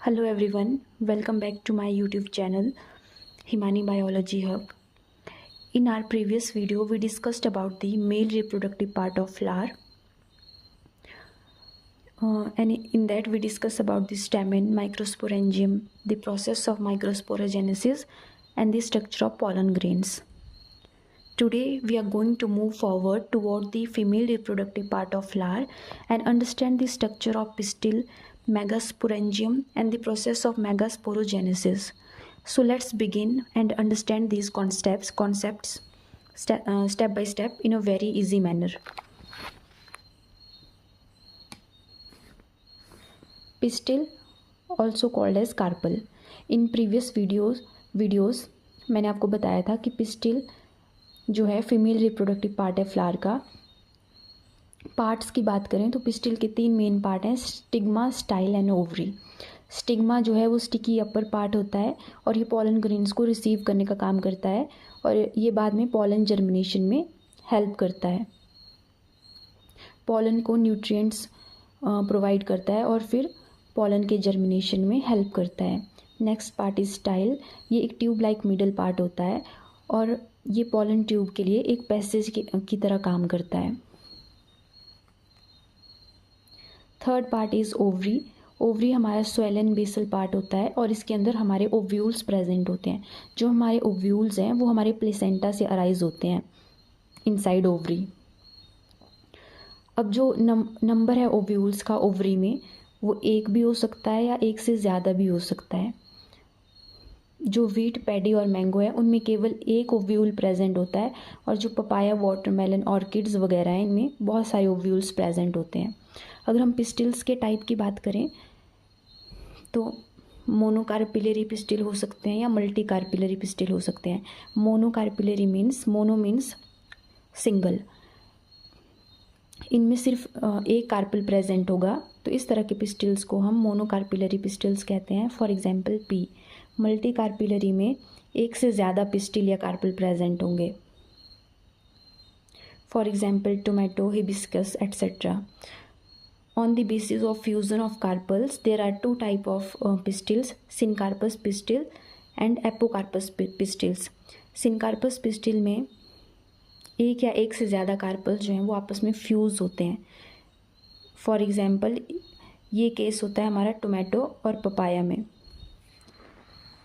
Hello everyone, welcome back to my YouTube channel Himani Biology Hub. In our previous video we discussed about the male reproductive part of flower and in that we discussed about the stamen, microsporangium, the process of microsporogenesis and the structure of pollen grains. Today we are going to move forward toward the female reproductive part of flower and understand the structure of pistil, megasporangium and the process of megasporogenesis. So let's begin and understand these concepts step by step in a very easy manner. Pistil, also called as carpel. In previous videos मैंने आपको बताया था कि pistil जो है female reproductive part है flower का. Parts की बात करें तो पिस्टिल के 3 मेन पार्ट हैं, stigma, style and ovary. Stigma जो है वो स्टिकी अपर पार्ट होता है और ये पॉलन ग्रेन्स को रिसीव करने का काम करता है और ये बाद में पॉलन जर्मिनेशन में हेल्प करता है. पॉलन को न्यूट्रिएंट्स प्रोवाइड करता है और फिर पॉलन के जर्मिनेशन में हेल्प करता है. Next part is style. ये एक ट्यूब लाइक मिडल पार्ट होता है और ये पॉलन ट्यूब के लिए एक पैसेज की तरह काम करता है. Third part is ovary. Ovary हमारा स्वेलन बेसल पार्ट होता है और इसके अंदर हमारे ओव्यूल्स प्रेजेंट होते हैं. जो हमारे ओव्यूल्स हैं वो हमारे प्लेसेंटा से अराइज होते हैं इनसाइड ओवरी. अब जो नंबर है ओव्यूल्स का ओवरी में वो 1 भी हो सकता है या 1 से ज़्यादा भी हो सकता है. जो वीट, पैडी और मैंगो है उनमें केवल 1 ओव्यूल प्रेजेंट होता है और जो पपाया, वाटरमेलन, ऑर्किड्स वगैरह हैं इनमें बहुत सारे ओव्यूल्स प्रेजेंट होते हैं. अगर हम पिस्टिल्स के टाइप की बात करें तो मोनोकार्पिलरी पिस्टिल हो सकते हैं या मल्टी कार्पिलरी पिस्टिल हो सकते हैं. Monocarpellary means, mono means single, इनमें सिर्फ एक कार्पल प्रेजेंट होगा तो इस तरह के पिस्टिल्स को हम मोनोकार्पिलरी पिस्टिल्स कहते हैं. For example P. मल्टी कार्पिलरी में 1 से ज़्यादा पिस्टिल या कार्पल प्रेजेंट होंगे. For example tomato, hibiscus etcetera. On the basis of fusion of carpels, there are 2 type of pistils, syncarpous pistil and apocarpous pistils. syncarpous pistil में एक या एक से ज़्यादा कार्पल्स जो हैं वो आपस में फ्यूज़ होते हैं. फॉर एग्जांपल ये केस होता है हमारा टोमेटो और पपाया में.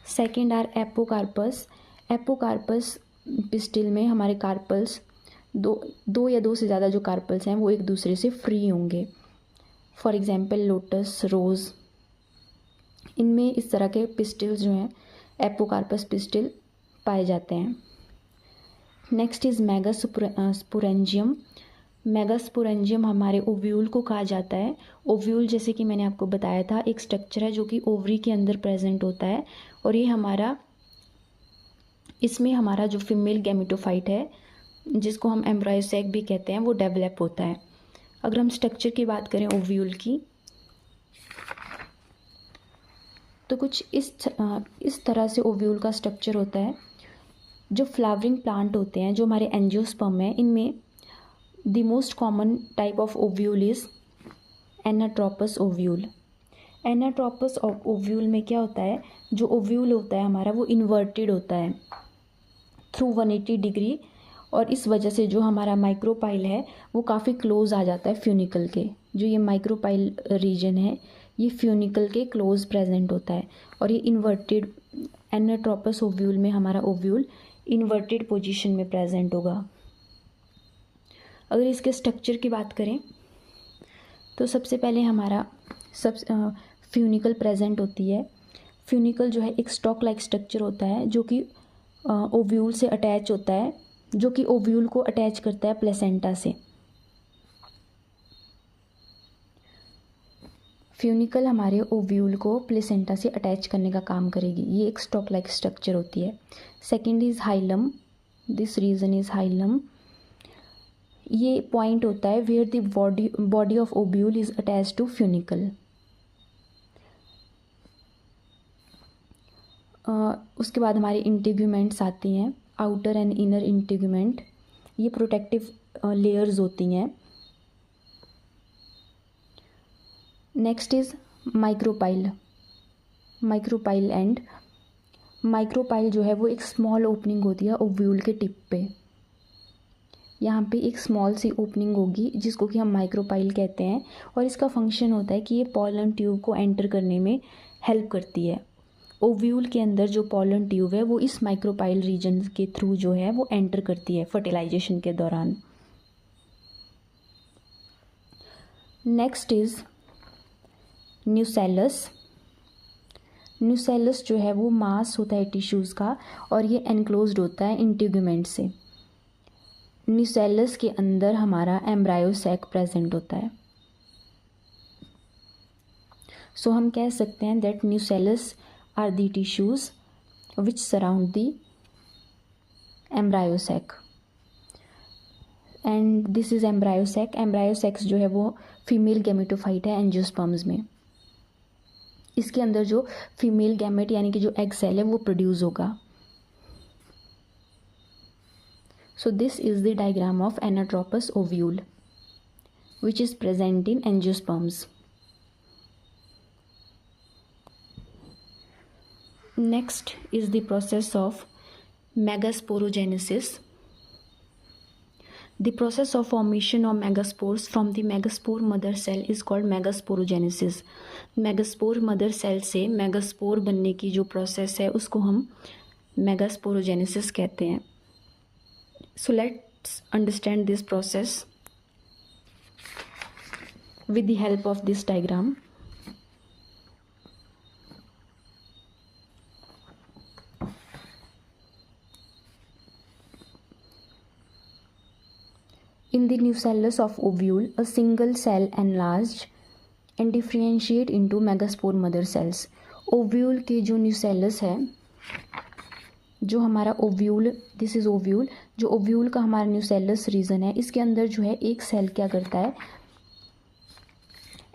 Second are apocarpous. Apocarpous pistil में हमारे कार्पल्स दो या 2 से ज़्यादा जो कार्पल्स हैं वो एक दूसरे से फ्री होंगे. फॉर एग्जांपल लोटस, रोज़. इनमें इस तरह के पिस्टिल्स जो हैं एपोकार्पस पिस्टिल पाए जाते हैं. Next is megasporangium. मेगास्पोरेंजियम हमारे ओव्यूल को कहा जाता है. ओव्यूल जैसे कि मैंने आपको बताया था एक स्ट्रक्चर है जो कि ओवरी के अंदर प्रेजेंट होता है और ये इसमें हमारा जो फीमेल गैमेटोफाइट है जिसको हम एम्ब्रायो सैक भी कहते हैं वो डेवलप होता है. अगर हम स्ट्रक्चर की बात करें ओव्यूल की तो कुछ इस तरह से ओव्यूल का स्ट्रक्चर होता है. जो फ्लावरिंग प्लांट होते हैं जो हमारे एंजियोस्पर्म हैं इनमें the most common type of ovule is anatropous ovule. Anatropous ovule में क्या होता है, जो ओव्यूल होता है हमारा वो इन्वर्टेड होता है थ्रू 180 डिग्री और इस वजह से जो हमारा माइक्रोपाइल है वो काफ़ी क्लोज आ जाता है फ्यूनिकल के. जो ये माइक्रोपाइल रीजन है ये फ्यूनिकल के क्लोज प्रेजेंट होता है और ये इन्वर्टेड एनाट्रोपस ओव्यूल में हमारा ओव्यूल इन्वर्टेड पोजीशन में प्रेजेंट होगा. अगर इसके स्ट्रक्चर की बात करें तो सबसे पहले हमारा फ्यूनिकल प्रेजेंट होती है. फ्यूनिकल जो है एक स्टॉक लाइक स्ट्रक्चर होता है जो कि ओव्यूल से अटैच होता है, जो कि ओव्यूल को अटैच करता है प्लेसेंटा से. फ्यूनिकल हमारे ओव्यूल को प्लेसेंटा से अटैच करने का काम करेगी. ये एक स्टॉक लाइक स्ट्रक्चर होती है. Second is hilum. This region is hilum. ये पॉइंट होता है where the body of ovule is attach to funicle. उसके बाद हमारे इंटीग्यूमेंट्स आती हैं, आउटर एंड इनर इंटीग्यूमेंट. ये प्रोटेक्टिव लेयर्स होती हैं. Next is micropyle. Micropyle and micropyle जो है वो एक स्मॉल ओपनिंग होती है ओव्यूल के टिप पे। यहाँ पे एक स्मॉल सी ओपनिंग होगी जिसको कि हम माइक्रोपाइल कहते हैं, और इसका फंक्शन होता है कि ये पॉलन ट्यूब को एंटर करने में हेल्प करती है। ओव्यूल के अंदर जो पॉलन ट्यूब है वो इस माइक्रोपाइल रीजन के थ्रू जो है वो एंटर करती है फर्टिलाइजेशन के दौरान। Next is nucellus. न्यूसेलस जो है वो मास होता है टिश्यूज़ का, और ये एनक्लोज्ड होता है इंटीग्यूमेंट से। न्यूसेलस के अंदर हमारा एम्ब्रायो सैक प्रेजेंट होता है। सो हम कह सकते हैं that nucellus are the tissues which surround the embryo sac, and this is embryo sac. Embryo sacs जो है वो फीमेल गैमेटोफाइट है एंजियोस्पर्म्स में। इसके अंदर जो फीमेल गैमेट यानी कि जो एग सेल है वो प्रोड्यूस होगा। So this is the diagram of anatropous ovule which is present in angiosperms. Next is the process of megasporogenesis. The process of formation of megaspores from the megaspore mother cell is called megasporogenesis. megaspore mother cell से megaspore बनने की जो process है उसको हम megasporogenesis कहते हैं। So let's understand this process with the help of this diagram. In the nucellus of ovule, a single cell enlarged and differentiate into megaspore mother cells. Ovule के जो nucellus है, जो हमारा ओव्यूल, दिस इज़ ओव्यूल, जो ovule का हमारा nucellus reason है, इसके अंदर जो है एक सेल क्या करता है,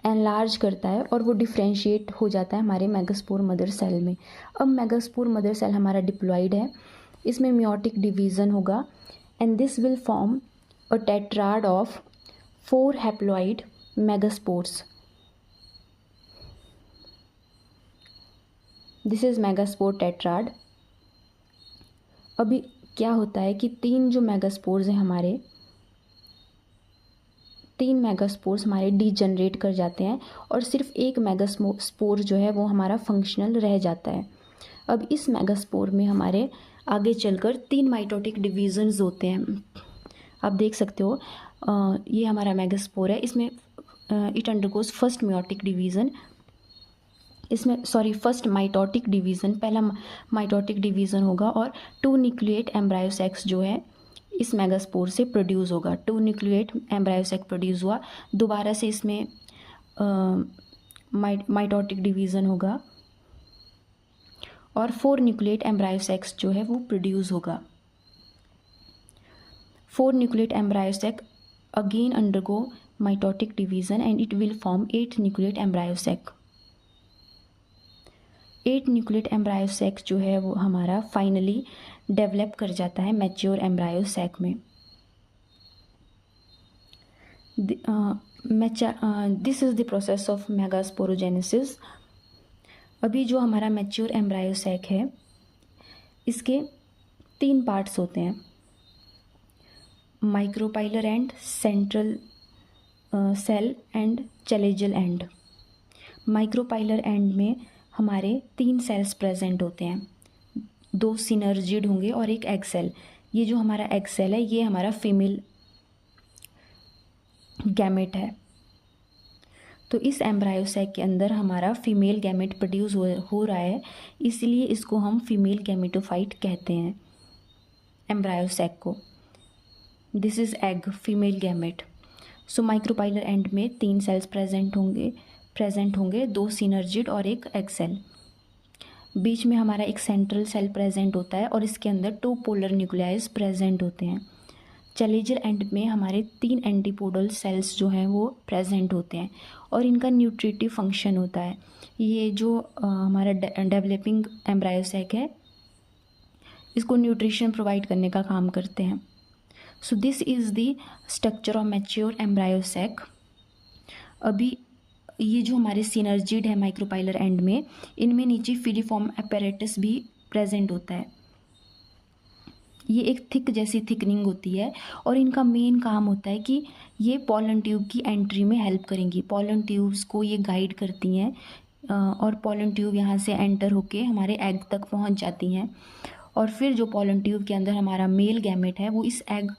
एनलार्ज करता है और वो डिफ्रेंशिएट हो जाता है हमारे मेगास्पोर मदर सेल में। अब मेगास्पोर मदर सेल हमारा डिप्लॉइड है, इसमें मियोटिक डिवीज़न होगा and this will form a tetrad of 4 haploid megaspores. This is megaspore tetrad. अभी क्या होता है कि 3 जो मेगास्पोर्स हैं हमारे, 3 मेगास्पोर्स हमारे डीजनरेट कर जाते हैं और सिर्फ एक मेगास्पोर जो है वो हमारा फंक्शनल रह जाता है। अब इस मेगास्पोर में हमारे आगे चलकर 3 माइटोटिक डिवीजन्स होते हैं। आप देख सकते हो ये हमारा मेगास्पोर है, इसमें it undergoes first meiotic division, इसमें फर्स्ट माइटोटिक डिवीज़न, पहला माइटोटिक डिवीज़न होगा और 2 न्यूक्लिएट एम्ब्रायो सेक्स जो है इस मेगास्पोर से प्रोड्यूस होगा। 2 न्यूक्लिएट एम्ब्रायो सेक प्रोड्यूस हुआ, दोबारा से इसमें माइटोटिक डिवीज़न होगा और 4 न्यूक्लिएट एम्ब्रायो सेक्स जो है वो प्रोड्यूस होगा। 4 nucleate embryo sac again undergo mitotic division and it will form 8 nucleate embryo sac. 8 nucleate embryo sac जो है वो हमारा फाइनली डेवलप कर जाता है मैच्योर एम्ब्रायो सेक में। This is the process of megasporogenesis. अभी जो हमारा मैच्योर एम्ब्रायो सेक है इसके 3 पार्ट्स होते हैं, micropylar end, central cell end chalazal end. Micropylar end में हमारे 3 सेल्स प्रेजेंट होते हैं, 2 सिनर्जिड होंगे और एक एग सेल। ये जो हमारा एग सेल है ये हमारा फीमेल गैमेट है। तो इस एम्ब्रायो सैक के अंदर हमारा फीमेल गैमेट प्रोड्यूस हो रहा है, इसलिए इसको हम फीमेल गैमेटोफाइट कहते हैं एम्ब्रायो सैक को। This is egg, female gamete. So micropylar end में 3 सेल्स प्रेजेंट होंगे 2 सिनर्जिड और एक एग सेल। बीच में हमारा एक सेंट्रल सेल प्रेजेंट होता है और इसके अंदर 2 पोलर न्यूक्लियाइज प्रेजेंट होते हैं। चैलेजल एंड में हमारे 3 एंटीपोडल सेल्स जो हैं वो प्रेजेंट होते हैं और इनका न्यूट्रिटिव फंक्शन होता है। ये जो हमारा डेवलपिंग एम्ब्रायो सैक है इसको न्यूट्रिशन प्रोवाइड करने का काम करते हैं। So this is the structure of mature embryo sac. अभी ये जो हमारे सिनर्जिड है माइक्रोपाइलर एंड में, इनमें नीचे फिलीफॉर्म apparatus भी प्रेजेंट होता है। ये एक थिक जैसी थिकनिंग होती है और इनका मेन काम होता है कि ये पॉलन ट्यूब की एंट्री में हेल्प करेंगी। पॉलन ट्यूब्स को ये गाइड करती हैं और पॉलन ट्यूब यहाँ से एंटर होके हमारे एग तक पहुँच जाती हैं और फिर जो पॉलन ट्यूब के अंदर हमारा मेल गैमेट है वो इस एग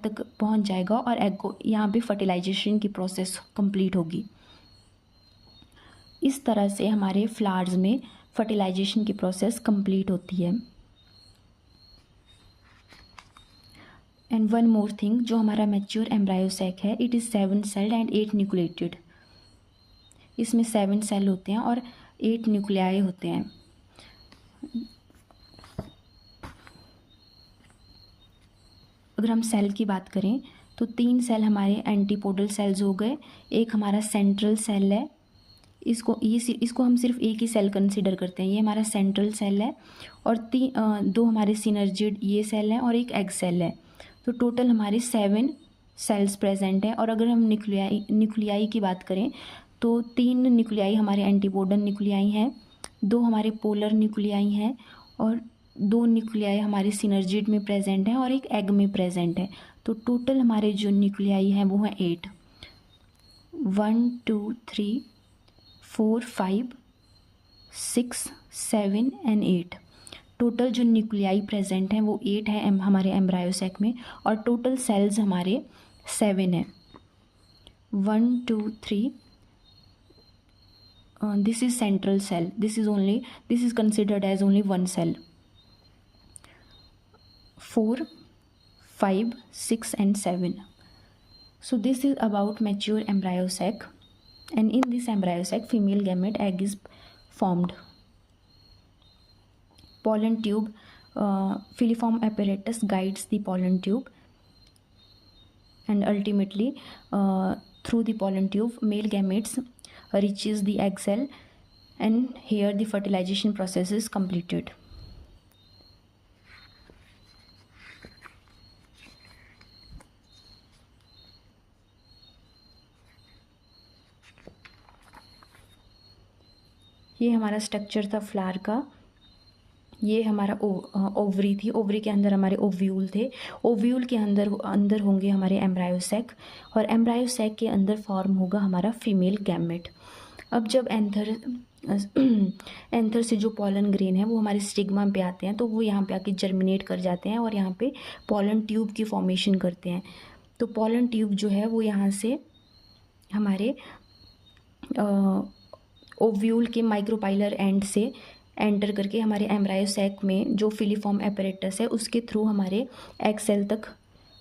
तक पहुँच जाएगा और एग को यहाँ पे फर्टिलाइजेशन की प्रोसेस कंप्लीट होगी। इस तरह से हमारे फ्लावर्स में फर्टिलाइजेशन की प्रोसेस कंप्लीट होती है। एंड वन मोर थिंग, जो हमारा मैच्योर एम्ब्रायो सैक है, it is 7 celled and 8 nucleated. इसमें 7 सेल होते हैं और 8 न्यूक्लियाई होते हैं। अगर हम सेल की बात करें तो 3 सेल हमारे एंटीपोडल सेल्स हो गए, एक हमारा सेंट्रल सेल है, इसको हम सिर्फ एक ही सेल कंसीडर करते हैं, ये हमारा सेंट्रल सेल है, और 2 हमारे सिनर्जिड ये सेल हैं और एक एग सेल है। तो टोटल हमारे 7 सेल्स प्रेजेंट है। और अगर हम न्यूक्लियाई की बात करें तो 3 न्यूक्लियाई हमारे एंटीपोडल न्यूक्लियाई हैं, 2 हमारे पोलर न्यूक्लियाई हैं और 2 न्यूक्लियाई हमारे सिनर्जिड में प्रेजेंट हैं और एक एग में प्रेजेंट है। तो टोटल हमारे जो न्यूक्लियाई हैं वो हैं 8, 1 2 3 4 5 6 7 एंड 8। टोटल जो न्यूक्लियाई प्रेजेंट हैं वो 8 है हमारे एम्ब्रायो सैक में और टोटल सेल्स हमारे 7 हैं। 1 2 3 this is central cell, this is considered as only one cell। 4 5 6 and 7। so this is about mature embryo sac, and in this embryo sac female gamete egg is formed। pollen tube, filiform apparatus guides the pollen tube and ultimately through the pollen tube male gametes reaches the egg cell and here the fertilization process is completed। ये हमारा structure था flower का। ये हमारा ovary थी, ovary के अंदर हमारे ओव्यूल थे, ओव्यूल के अंदर होंगे हमारे एम्ब्रायो सैक और एम्ब्रायो सैक के अंदर फॉर्म होगा हमारा फीमेल गैमेट। अब जब एंथर से जो पॉलन ग्रेन है वो हमारे स्टिग्मा पे आते हैं तो वो यहाँ पे आके जर्मिनेट कर जाते हैं और यहाँ पे पॉलन ट्यूब की फॉर्मेशन करते हैं। तो पॉलन ट्यूब जो है वो यहाँ से हमारे ओव्यूल के माइक्रोपाइलर एंड से एंटर करके हमारे एम्ब्रायो सैक में जो फिलीफॉर्म एपरेटस है उसके थ्रू हमारे एग सेल तक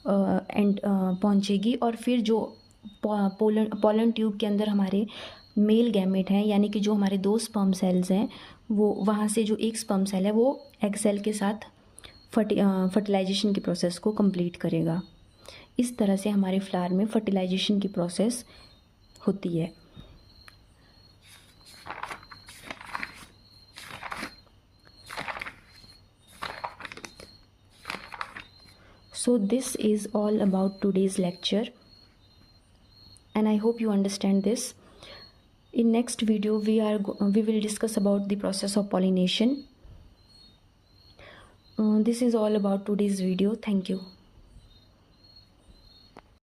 पहुंचेगी और फिर जो पॉलन ट्यूब के अंदर हमारे मेल गैमेट हैं यानी कि जो हमारे 2 स्पर्म सेल्स हैं वो वहाँ से जो एक स्पर्म सेल है वो एग सेल के साथ फर्टिलाइजेशन की प्रोसेस को कंप्लीट करेगा। इस तरह से हमारे फ्लावर में फर्टिलाइजेशन की प्रोसेस होती है। So this is all about today's lecture and I hope you understand this. In next video we will discuss about the process of pollination. This is all about today's video. Thank you.